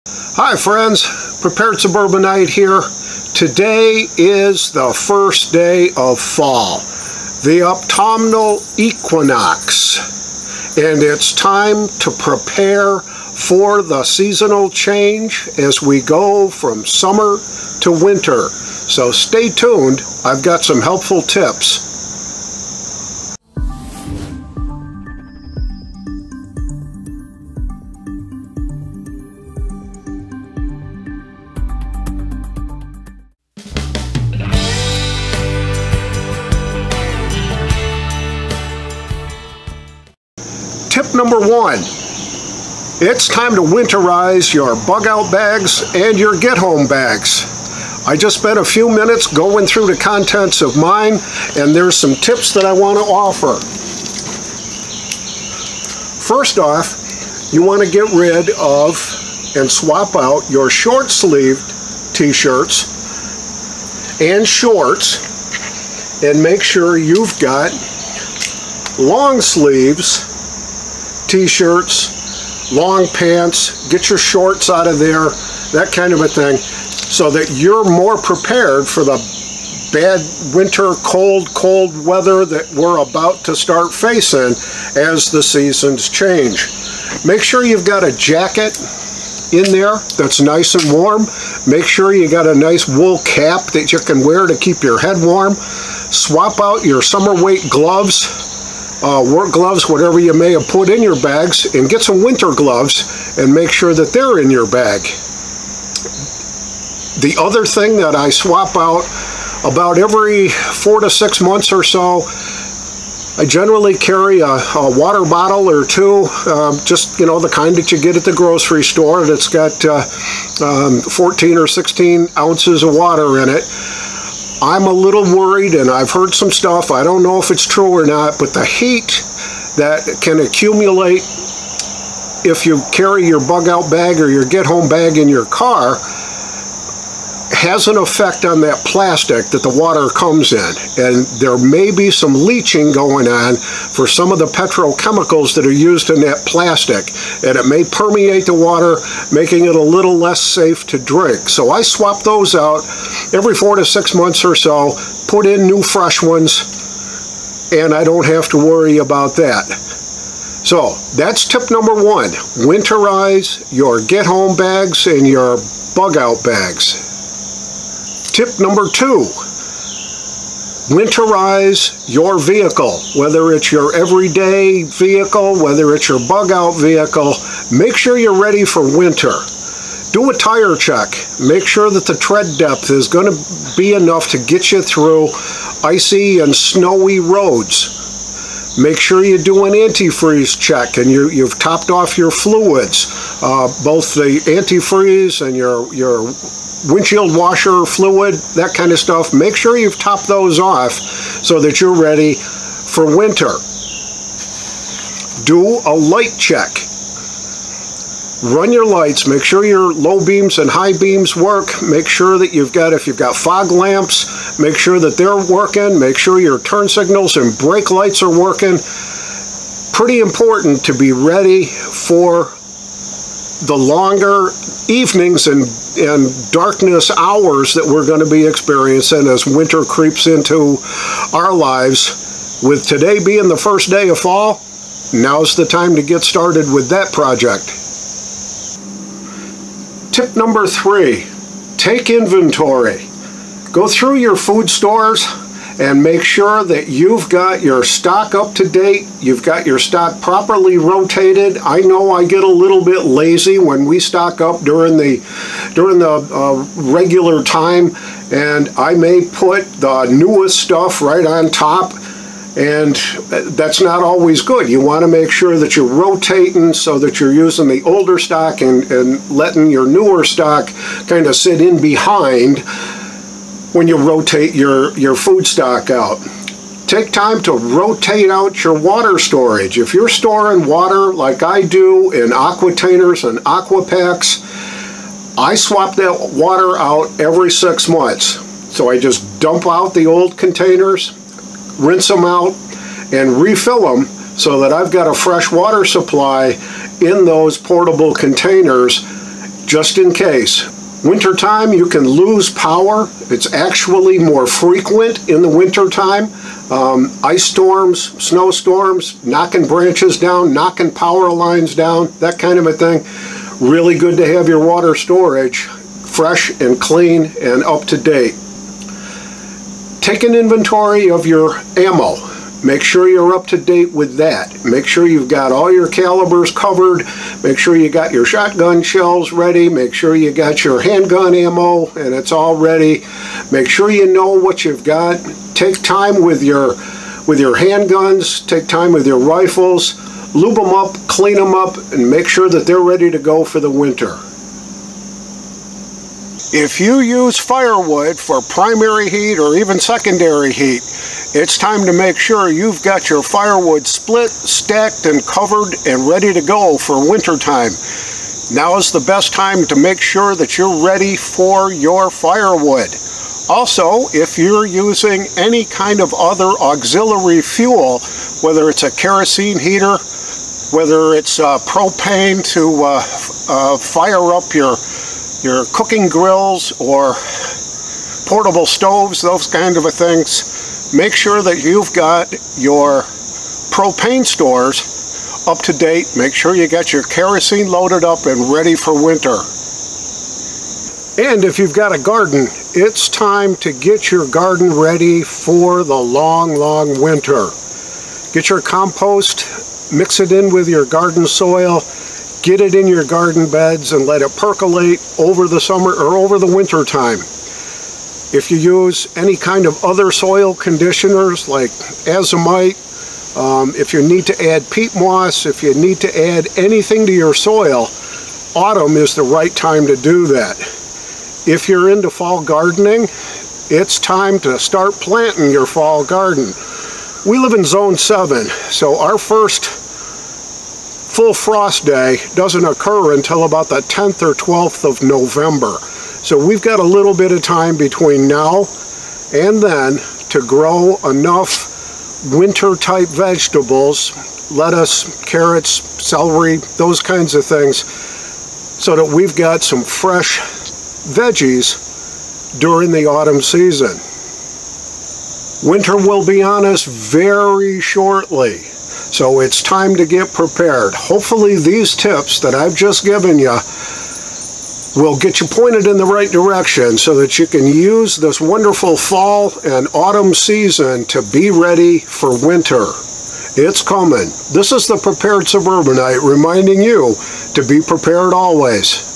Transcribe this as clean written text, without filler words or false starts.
Hi friends, Prepared Suburbanite here. Today is the first day of fall, the autumnal equinox, and it's time to prepare for the seasonal change as we go from summer to winter. So stay tuned, I've got some helpful tips. Tip number one, it's time to winterize your bug out bags and your get home bags. I just spent a few minutes going through the contents of mine, and there's some tips that I want to offer. First off, you want to get rid of and swap out your short sleeved t-shirts and shorts, and make sure you've got long sleeves t-shirts, long pants, get your shorts out of there, that kind of a thing, so that you're more prepared for the bad winter, cold weather that we're about to start facing as the seasons change. Make sure you've got a jacket in there that's nice and warm. Make sure you got a nice wool cap that you can wear to keep your head warm. Swap out your summer weight gloves, work gloves, whatever you may have put in your bags, and get some winter gloves and make sure that they're in your bag. The other thing that I swap out about every 4 to 6 months or so, I generally carry a water bottle or two, just, you know, the kind that you get at the grocery store that's got 14 or 16 ounces of water in it. I'm a little worried, and I've heard some stuff, I don't know if it's true or not, but the heat that can accumulate if you carry your bug out bag or your get home bag in your car has an effect on that plastic that the water comes in, and there may be some leaching going on for some of the petrochemicals that are used in that plastic, and it may permeate the water, making it a little less safe to drink. So I swap those out every 4 to 6 months or so, put in new fresh ones, and I don't have to worry about that. So that's tip number one, winterize your get home bags and your bug out bags. Tip number two, winterize your vehicle. Whether it's your everyday vehicle, whether it's your bug out vehicle, make sure you're ready for winter. Do a tire check. Make sure that the tread depth is going to be enough to get you through icy and snowy roads. Make sure you do an antifreeze check and you've topped off your fluids, both the antifreeze and your windshield washer fluid, that kind of stuff. Make sure you've topped those off so that you're ready for winter. Do a light check. Run your lights, make sure your low beams and high beams work. Make sure that if you've got fog lamps, make sure that they're working. Make sure your turn signals and brake lights are working. Pretty important to be ready for the longer evenings and darkness hours that we're going to be experiencing as winter creeps into our lives. With today being the first day of fall, now's the time to get started with that project. Tip number three, take inventory. Go through your food stores and make sure that you've got your stock up to date, you've got your stock properly rotated. I know I get a little bit lazy when we stock up during the regular time, and I may put the newest stuff right on top, and that's not always good. You want to make sure that you're rotating so that you're using the older stock and letting your newer stock kind of sit in behind when you rotate your food stock out. Take time to rotate out your water storage. If you're storing water like I do in aquatainers and aquapacks, I swap that water out every 6 months. So I just dump out the old containers, rinse them out, and refill them so that I've got a fresh water supply in those portable containers just in case. Wintertime, you can lose power. It's actually more frequent in the wintertime. Ice storms, snowstorms, knocking branches down, knocking power lines down, that kind of a thing. Really good to have your water storage fresh and clean and up to date. Take an inventory of your ammo. Make sure you're up to date with that. Make sure you've got all your calibers covered. Make sure you got your shotgun shells ready. Make sure you got your handgun ammo and it's all ready. Make sure you know what you've got. Take time with your handguns. Take time with your rifles. Lube them up, clean them up, and make sure that they're ready to go for the winter. If you use firewood for primary heat or even secondary heat, it's time to make sure you've got your firewood split, stacked, and covered and ready to go for wintertime. Now is the best time to make sure that you're ready for your firewood. Also, if you're using any kind of other auxiliary fuel, whether it's a kerosene heater, whether it's propane to fire up your cooking grills or portable stoves, those kind of things, make sure that you've got your propane stores up to date. Make sure you got your kerosene loaded up and ready for winter. And if you've got a garden, it's time to get your garden ready for the long, long winter. Get your compost, mix it in with your garden soil, get it in your garden beds and let it percolate over the summer or over the winter time. If you use any kind of other soil conditioners like azomite, if you need to add peat moss, if you need to add anything to your soil, autumn is the right time to do that. If you're into fall gardening, it's time to start planting your fall garden. We live in Zone 7, so our first full frost day doesn't occur until about the 10th or 12th of November. So we've got a little bit of time between now and then to grow enough winter-type vegetables, lettuce, carrots, celery, those kinds of things, so that we've got some fresh veggies during the autumn season. Winter will be on us very shortly, so it's time to get prepared. Hopefully these tips that I've just given you will get you pointed in the right direction so that you can use this wonderful fall and autumn season to be ready for winter. It's coming. This is the Prepared Suburbanite reminding you to be prepared always.